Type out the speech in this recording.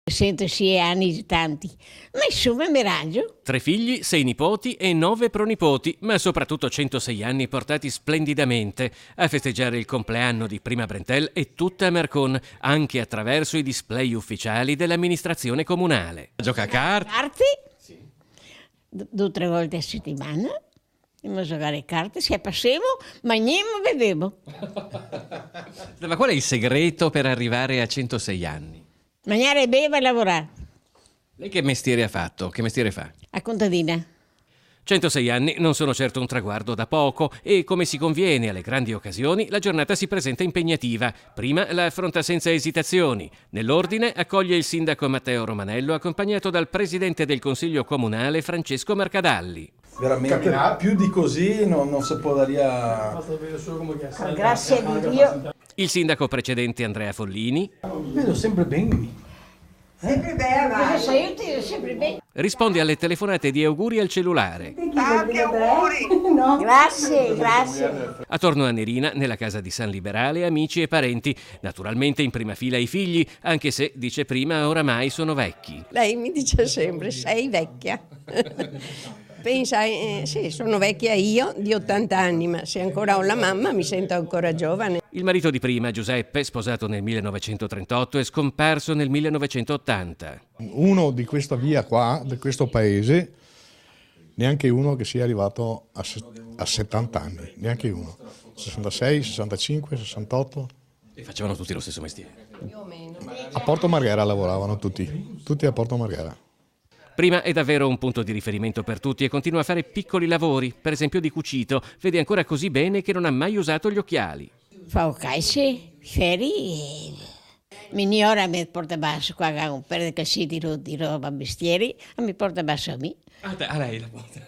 106 anni tanti, ma insomma mi rangio. 3 figli, 6 nipoti e 9 pronipoti, ma soprattutto 106 anni portati splendidamente. A festeggiare il compleanno di Prima Brentel e tutta Mercon, anche attraverso i display ufficiali dell'amministrazione comunale. Gioca a carte? Carte? Sì. 2 o 3 volte a settimana. Andiamo a giocare a carte, se passiamo, mangiamo e beviamo. Ma qual è il segreto per arrivare a 106 anni? Mangiare, bere e lavorare. Lei che mestiere ha fatto? Che mestiere fa? A contadina. 106 anni non sono certo un traguardo da poco e, come si conviene alle grandi occasioni, la giornata si presenta impegnativa. Prima la affronta senza esitazioni. Nell'ordine accoglie il sindaco Matteo Romanello, accompagnato dal presidente del Consiglio Comunale Francesco Mercadalli. Veramente più di così non si può dare a... Grazie a Dio. Il sindaco precedente Andrea Follini Vedo sempre bene. Sempre bene, Aiuti, sempre bene. risponde alle telefonate di auguri al cellulare. tanti auguri. Grazie. Attorno a Nerina, nella casa di San Liberale, amici e parenti. Naturalmente in prima fila i figli, anche se, dice prima, oramai sono vecchi. Lei mi dice sempre, sei vecchia. Pensa, sì, sono vecchia io di 80 anni, ma se ancora ho la mamma mi sento ancora giovane. Il marito di prima, Giuseppe, sposato nel 1938, è scomparso nel 1980. Uno di questa via qua, di questo paese, neanche uno che sia arrivato a 70 anni, neanche uno. 66, 65, 68. E facevano tutti lo stesso mestiere. A Porto Marghera lavoravano tutti a Porto Marghera. Prima è davvero un punto di riferimento per tutti e continua a fare piccoli lavori, per esempio di cucito. Vede ancora così bene che non ha mai usato gli occhiali. Fa caice, ferri e... Mia ora mi porta basso qua un paio di cassi di roba mestieri e mi porta basso a me. A lei la porta.